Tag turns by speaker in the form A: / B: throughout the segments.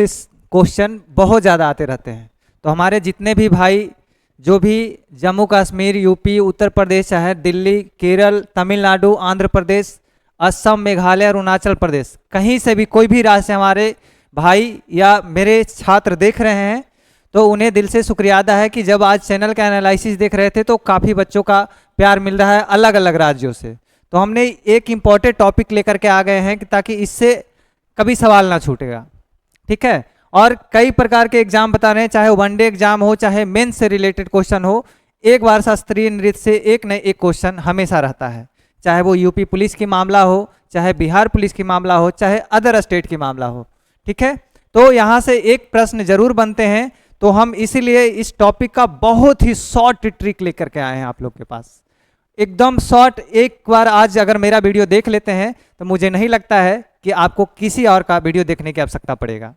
A: Question बहुत ज़्यादा आते रहते हैं। तो हमारे जितने भी भाई जो भी जम्मू कश्मीर, यूपी, उत्तर प्रदेश, चाहे दिल्ली, केरल, तमिलनाडु, आंध्र प्रदेश, असम, मेघालय, अरुणाचल प्रदेश, कहीं से भी कोई भी राज्य से हमारे भाई या मेरे छात्र देख रहे हैं तो उन्हें दिल से शुक्रिया अदा है कि जब आज चैनल का एनालिसिस देख रहे थे तो काफ़ी बच्चों का प्यार मिल रहा है अलग अलग राज्यों से। तो हमने एक इम्पॉर्टेंट टॉपिक लेकर के आ गए हैं कि ताकि इससे कभी सवाल ना छूटेगा, ठीक है। और कई प्रकार के एग्जाम बता रहे हैं, चाहे वनडे एग्जाम हो, चाहे मेंस से रिलेटेड क्वेश्चन हो, एक बार शास्त्रीय नृत्य से एक न एक क्वेश्चन हमेशा रहता है, चाहे वो यूपी पुलिस की मामला हो, चाहे बिहार पुलिस की मामला हो, चाहे अदर स्टेट की मामला हो, ठीक है। तो यहाँ से एक प्रश्न जरूर बनते हैं, तो हम इसीलिए इस टॉपिक का बहुत ही शॉर्ट ट्रिक लेकर के आए हैं आप लोग के पास, एकदम शॉर्ट। एक बार आज अगर मेरा वीडियो देख लेते हैं तो मुझे नहीं लगता है कि आपको किसी और का वीडियो देखने की आवश्यकता पड़ेगा।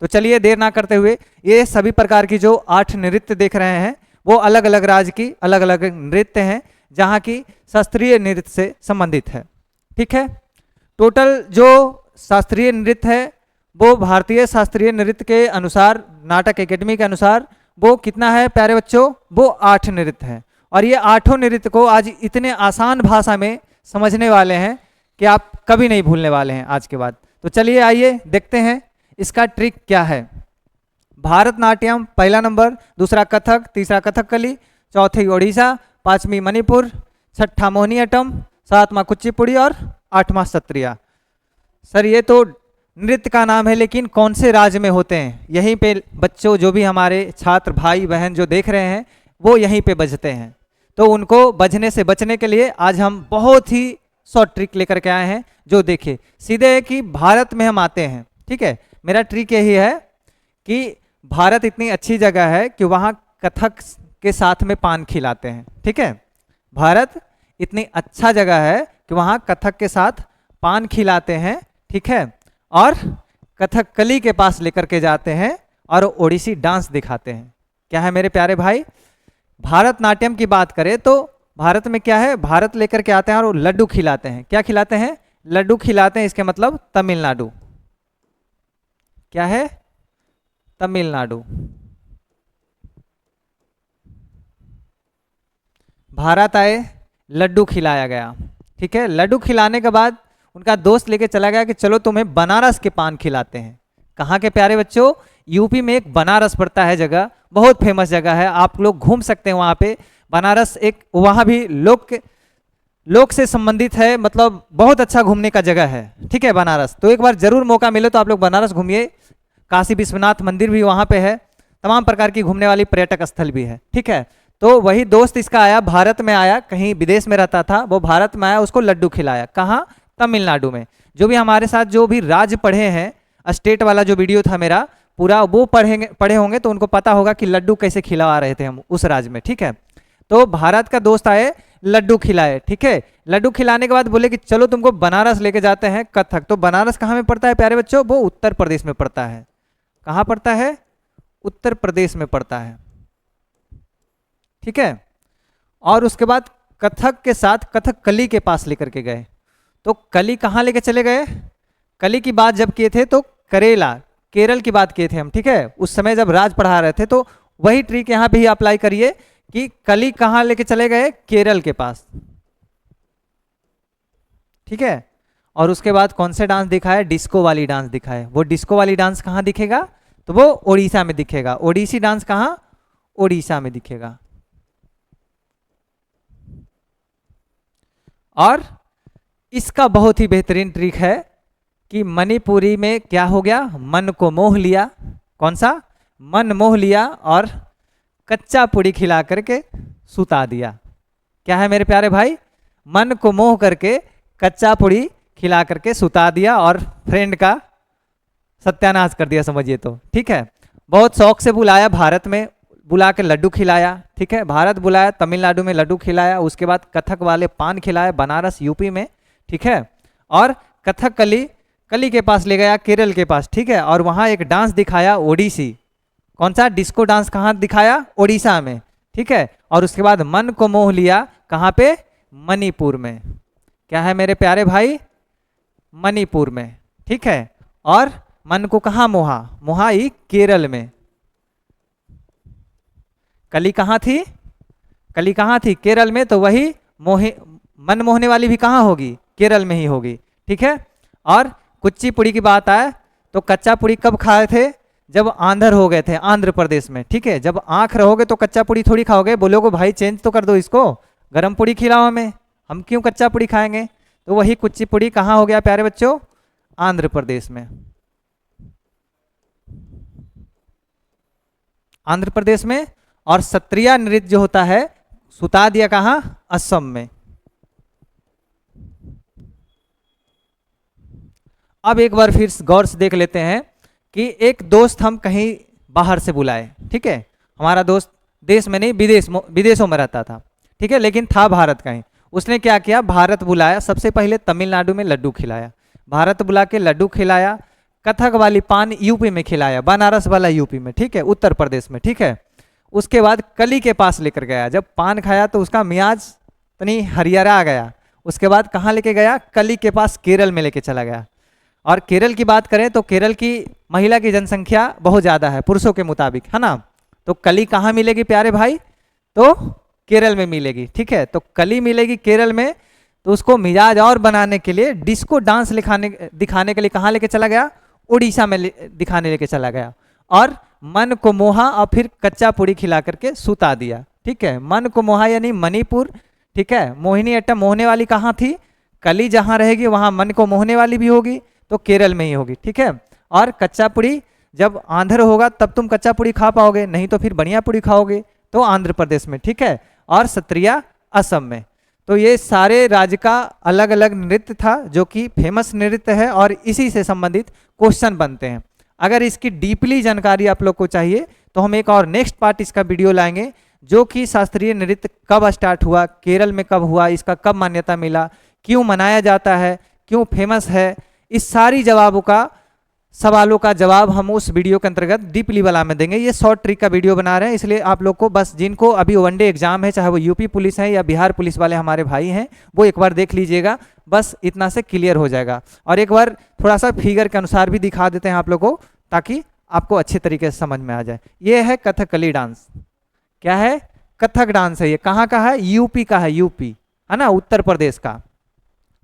A: तो चलिए देर ना करते हुए, ये सभी प्रकार की जो 8 नृत्य देख रहे हैं वो अलग अलग राज्य की अलग अलग नृत्य हैं जहाँ की शास्त्रीय नृत्य से संबंधित है, ठीक है। टोटल जो शास्त्रीय नृत्य है वो भारतीय शास्त्रीय नृत्य के अनुसार, नाटक एकेडमी के अनुसार वो कितना है प्यारे बच्चों, वो 8 नृत्य हैं। और ये 8 नृत्य को आज इतने आसान भाषा में समझने वाले हैं कि आप कभी नहीं भूलने वाले हैं आज के बाद। तो चलिए आइए देखते हैं इसका ट्रिक क्या है। भारतनाट्यम पहला नंबर, दूसरा कथक, तीसरा कथकली, चौथी ओडिशा, पांचवी मणिपुर, छठा मोहिनीअट्टम, सातवां कुचिपुड़ी और 8वां सत्रिया। सर ये तो नृत्य का नाम है, लेकिन कौन से राज्य में होते हैं? यहीं पे बच्चों, जो भी हमारे छात्र भाई बहन जो देख रहे हैं वो यहीं पे बजते हैं। तो उनको बजने से बचने के लिए आज हम बहुत ही शॉर्ट ट्रिक लेकर के आए हैं। जो देखिए सीधे है कि भारत में हम आते हैं, ठीक है। मेरा ट्रिक यही है कि भारत इतनी अच्छी जगह है कि वहाँ कथक के साथ में पान खिलाते हैं, ठीक है। भारत इतनी अच्छा जगह है कि वहाँ कथक के साथ पान खिलाते हैं, ठीक है। और कथकली के पास लेकर के जाते हैं और ओडिसी डांस दिखाते हैं। क्या है मेरे प्यारे भाई, भारतनाट्यम की बात करें तो भारत में क्या है, भारत लेकर के आते हैं और लड्डू खिलाते हैं। क्या खिलाते हैं? लड्डू खिलाते हैं। इसके मतलब तमिलनाडु। क्या है? तमिलनाडु। भारत आए, लड्डू खिलाया गया, ठीक है। लड्डू खिलाने के बाद उनका दोस्त लेके चला गया कि चलो तुम्हें बनारस के पान खिलाते हैं। कहाँ के प्यारे बच्चों? यूपी में एक बनारस पड़ता है जगह, बहुत फेमस जगह है, आप लोग घूम सकते हैं वहाँ पे। बनारस एक, वहाँ भी लोक से संबंधित है, मतलब बहुत अच्छा घूमने का जगह है, ठीक है बनारस। तो एक बार जरूर मौका मिले तो आप लोग बनारस घूमिए। काशी विश्वनाथ मंदिर भी वहाँ पे है, तमाम प्रकार की घूमने वाली पर्यटक स्थल भी है, ठीक है। तो वही दोस्त इसका आया, भारत में आया, कहीं विदेश में रहता था, वो भारत में आया, उसको लड्डू खिलाया। कहाँ? तमिलनाडु में। जो भी हमारे साथ जो भी राज्य पढ़े हैं, स्टेट वाला जो वीडियो था मेरा पूरा, वो पढ़े होंगे तो उनको पता होगा कि लड्डू कैसे खिला रहे थे हम उस राज्य में, ठीक है। तो भारत का दोस्त आए, लड्डू खिलाए, ठीक है। लड्डू खिलाने के बाद बोले कि चलो तुमको बनारस लेके जाते हैं कथक। तो बनारस कहाँ में पड़ता है प्यारे बच्चों? वो उत्तर प्रदेश में पड़ता है। कहाँ पड़ता है? उत्तर प्रदेश में पड़ता है, ठीक है। और उसके बाद कथक के साथ कथकली के पास लेकर के गए। तो कली कहाँ लेके चले गए? कली की बात जब किए थे तो केरल की बात किए थे हम, ठीक है। उस समय जब राज पढ़ा रहे थे, तो वही ट्रिक यहाँ पे ही अप्लाई करिए कि कली कहाँ लेके चले गए? केरल के पास, ठीक है। और उसके बाद कौन से डांस दिखाए? डिस्को वाली डांस दिखाए। वो डिस्को वाली डांस कहाँ दिखेगा? तो वो ओडिशा में दिखेगा। ओडिसी डांस कहाँ? ओडिशा में दिखेगा। और इसका बहुत ही बेहतरीन ट्रिक है कि मणिपुरी में क्या हो गया? मन को मोह लिया। कौन सा? मन मोह लिया और कच्चा पूड़ी खिला करके सुता दिया। क्या है मेरे प्यारे भाई? मन को मोह करके कच्चा पूड़ी खिला करके सुता दिया और फ्रेंड का सत्यानाश कर दिया, समझिए तो, ठीक है। बहुत शौक से बुलाया, भारत में बुला के लड्डू खिलाया, ठीक है। भारत बुलाया, तमिलनाडु में लड्डू खिलाया, उसके बाद कथक वाले पान खिलाया बनारस यूपी में, ठीक है। और कथकली कली के पास ले गया, केरल के पास, ठीक है। और वहाँ एक डांस दिखाया ओडिसी। कौन सा? Disco dance. कहाँ दिखाया? ओडिशा में, ठीक है। और उसके बाद मन को मोह लिया, कहाँ पे? मणिपुर में। क्या है मेरे प्यारे भाई? मणिपुर में, ठीक है। और मन को कहाँ मोहा, मोहा ही केरल में। कली कहाँ थी, कली कहाँ थी, केरल में। तो वही मोहे मन मोहने वाली भी कहाँ होगी, केरल में ही होगी। ठीक है। और कुचिपुड़ी की बात आए तो कच्चा पुड़ी कब खाए थे, जब आंधर हो गए थे, आंध्र प्रदेश में। ठीक है। जब आंख रहोगे तो कच्चा पुड़ी थोड़ी खाओगे, बोलोगे भाई चेंज तो कर दो इसको, गरम पुड़ी खिलाओ हमें, हम क्यों कच्चा पुड़ी खाएंगे। तो वही कुचिपुड़ी कहाँ हो गया प्यारे बच्चों, आंध्र प्रदेश में, आंध्र प्रदेश में। और सत्रिया नृत्य जो होता है सुता दिया कहाँ, असम में। अब एक बार फिर गौर से देख लेते हैं कि एक दोस्त हम कहीं बाहर से बुलाए। ठीक है। हमारा दोस्त देश में नहीं, विदेशों में रहता था। ठीक है। लेकिन था भारत का ही। उसने क्या किया, भारत बुलाया, सबसे पहले तमिलनाडु में लड्डू खिलाया, भारत बुला के लड्डू खिलाया, कथक वाली पान यूपी में खिलाया, बनारस वाला यूपी में। ठीक है। उत्तर प्रदेश में। ठीक है। उसके बाद कली के पास लेकर गया, जब पान खाया तो उसका मियाज तनी हरियारा आ गया। उसके बाद कहाँ लेके गया, कली के पास, केरल में लेके चला गया। और केरल की बात करें तो केरल की महिला की जनसंख्या बहुत ज़्यादा है पुरुषों के मुताबिक, है ना। तो कली कहाँ मिलेगी प्यारे भाई, तो केरल में मिलेगी। ठीक है। तो कली मिलेगी केरल में। तो उसको मिजाज और बनाने के लिए डिस्को डांस दिखाने के लिए कहाँ लेके चला गया, उड़ीसा में दिखाने लेके चला गया। और मन को मोहा और फिर कच्चा पुड़ी खिला करके सुता दिया। ठीक है। मन को मोहा यानी मणिपुर। ठीक है। मोहिनी अट्टम मोहने वाली कहाँ थी, कली जहाँ रहेगी वहाँ मन को मोहने वाली भी होगी, तो केरल में ही होगी। ठीक है। और कच्चा पुड़ी जब आंध्र होगा तब तुम कच्चा पुड़ी खा पाओगे, नहीं तो फिर बढ़िया पुड़ी खाओगे, तो आंध्र प्रदेश में। ठीक है। और सत्रिया असम में। तो ये सारे राज्य का अलग अलग नृत्य था जो कि फेमस नृत्य है और इसी से संबंधित क्वेश्चन बनते हैं। अगर इसकी डीपली जानकारी आप लोग को चाहिए तो हम एक और नेक्स्ट पार्ट इसका वीडियो लाएंगे, जो कि शास्त्रीय नृत्य कब स्टार्ट हुआ, केरल में कब हुआ, इसका कब मान्यता मिला, क्यों मनाया जाता है, क्यों फेमस है, इस सारी सवालों का जवाब हम उस वीडियो के अंतर्गत डीपली वाला में देंगे। ये शॉर्ट ट्रिक का वीडियो बना रहे हैं, इसलिए आप लोग को बस जिनको अभी वनडे एग्जाम है, चाहे वो यूपी पुलिस है या बिहार पुलिस वाले हमारे भाई हैं, वो एक बार देख लीजिएगा, बस इतना से क्लियर हो जाएगा। और एक बार थोड़ा सा फिगर के अनुसार भी दिखा देते हैं आप लोग को, ताकि आपको अच्छे तरीके से समझ में आ जाए। ये है कथकली डांस। क्या है, कथक डांस है। ये कहाँ का है, यूपी का है, यूपी है ना, उत्तर प्रदेश का।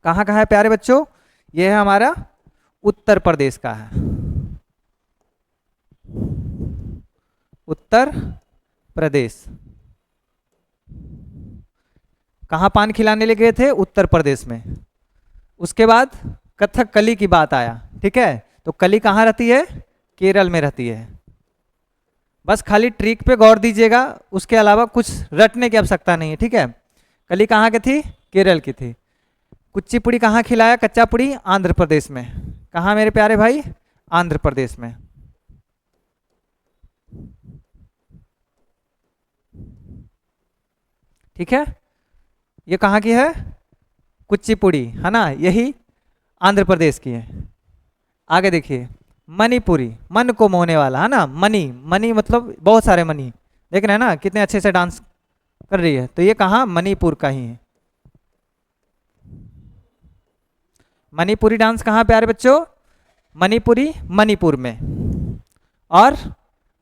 A: कहाँ का है प्यारे बच्चों, ये है हमारा उत्तर प्रदेश का है, उत्तर प्रदेश। कहाँ पान खिलाने ले गए थे, उत्तर प्रदेश में। उसके बाद कथक कली की बात आया। ठीक है। तो कली कहाँ रहती है, केरल में रहती है। बस खाली ट्रिक पे गौर दीजिएगा, उसके अलावा कुछ रटने की आवश्यकता नहीं है। ठीक है। कली कहाँ की थी, केरल की थी। कुचिपुड़ी कहाँ खिलाया, कच्चा पुड़ी, आंध्र प्रदेश में। कहाँ मेरे प्यारे भाई, आंध्र प्रदेश में। ठीक है। ये कहाँ की है, कुचिपुड़ी, है ना, यही आंध्र प्रदेश की है। आगे देखिए, मणिपुरी, मन को मोहने वाला, है ना, मनी, मनी मतलब बहुत सारे मनी, देख रहे हैं ना कितने अच्छे से डांस कर रही है। तो ये कहाँ, मणिपुर का ही है। मणिपुरी डांस कहाँ प्यारे बच्चों, मणिपुरी मणिपुर में। और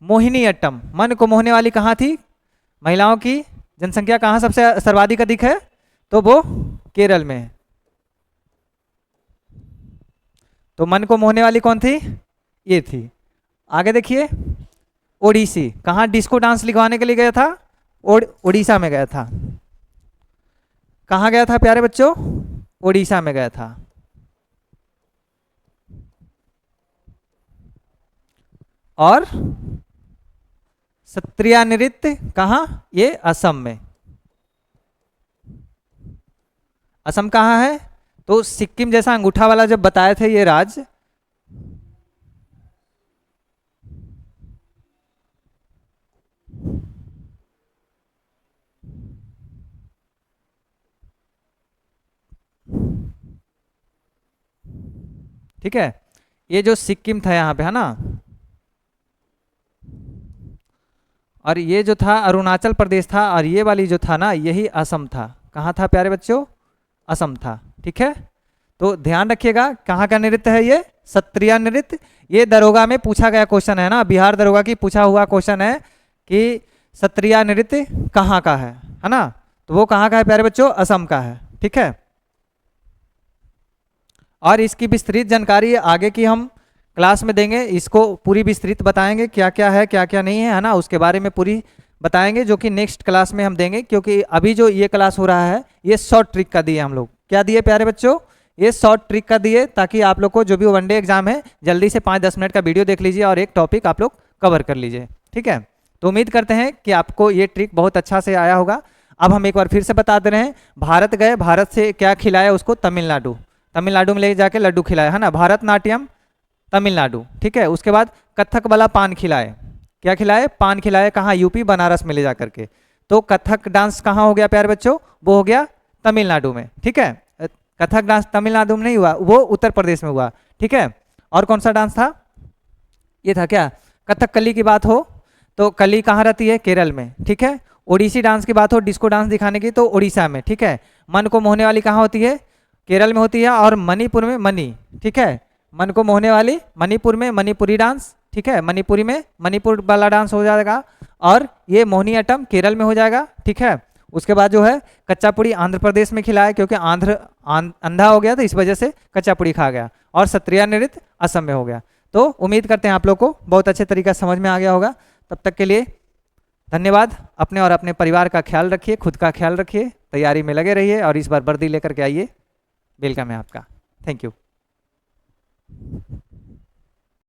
A: मोहिनी अट्टम, मन को मोहने वाली कहाँ थी, महिलाओं की जनसंख्या कहाँ सबसे सर्वाधिक अधिक है, तो वो केरल में है। तो मन को मोहने वाली कौन थी, ये थी। आगे देखिए, ओडिसी, कहाँ डिस्को डांस लिखवाने के लिए गया था, उड़ीसा में गया था। कहाँ गया था प्यारे बच्चों, उड़ीसा में गया था। और सत्रिया नृत्य कहाँ, ये असम में। असम कहाँ है, तो सिक्किम जैसा अंगूठा वाला जब बताए थे ये राज्य, ठीक है। ये जो सिक्किम था यहाँ पे, है ना, और ये जो था अरुणाचल प्रदेश था, और ये वाली जो था ना, यही असम था। कहाँ था प्यारे बच्चों, असम था। ठीक है। तो ध्यान रखिएगा कहाँ का नृत्य है ये, सत्रिया नृत्य। ये दरोगा में पूछा गया क्वेश्चन है ना, बिहार दरोगा की पूछा हुआ क्वेश्चन है कि सत्रिया नृत्य कहाँ का है ना। तो वो कहाँ का है प्यारे बच्चों, असम का है। ठीक है, और इसकी विस्तृत जानकारी आगे की हम क्लास में देंगे, इसको पूरी विस्तृत बताएंगे क्या क्या है क्या क्या नहीं है ना, उसके बारे में पूरी बताएंगे, जो कि नेक्स्ट क्लास में हम देंगे। क्योंकि अभी जो ये क्लास हो रहा है ये शॉर्ट ट्रिक का दिए हम लोग, क्या दिए प्यारे बच्चों, ये शॉर्ट ट्रिक का दिए, ताकि आप लोग को जो भी वनडे एग्जाम है जल्दी से 5-10 मिनट का वीडियो देख लीजिए और एक टॉपिक आप लोग कवर कर लीजिए। ठीक है, तो उम्मीद करते हैं कि आपको ये ट्रिक बहुत अच्छा से आया होगा। अब हम एक बार फिर से बता दे रहे हैं, भारत गए, भारत से क्या खिलाया उसको, तमिलनाडु, तमिलनाडु में ले जाके लड्डू खिलाया है ना, भारतनाट्यम तमिलनाडु। ठीक है, उसके बाद कथक वाला पान खिलाए, क्या खिलाए, पान खिलाए, कहाँ, यूपी बनारस में ले जा करके। तो कथक डांस कहाँ हो गया प्यारे बच्चों, वो हो गया तमिलनाडु में। ठीक है, कथक डांस तमिलनाडु में नहीं हुआ, वो उत्तर प्रदेश में हुआ। ठीक है, और कौन सा डांस था, ये था क्या, कथकली की बात हो तो कली कहाँ रहती है, केरल में। ठीक है, ओडिसी डांस की बात हो, डिस्को डांस दिखाने की, तो उड़ीसा में। ठीक है, मन को मोहने वाली कहाँ होती है, केरल में होती है, और मणिपुर में मणि। ठीक है, मन को मोहने वाली मणिपुर में मणिपुरी डांस। ठीक है, मणिपुरी में मणिपुर वाला डांस हो जाएगा, और ये मोहिनीअट्टम केरल में हो जाएगा। ठीक है, उसके बाद जो है कच्चा पुड़ी आंध्र प्रदेश में खिलाया, क्योंकि अंधा हो गया तो इस वजह से कच्चा पुड़ी खा गया, और सत्रिया नृत्य असम में हो गया। तो उम्मीद करते हैं आप लोग को बहुत अच्छे तरीके से समझ में आ गया होगा। तब तक के लिए धन्यवाद। अपने और अपने परिवार का ख्याल रखिए, खुद का ख्याल रखिए, तैयारी में लगे रहिए, और इस बार वर्दी लेकर के आइए, वेलकम है आपका। Thank you.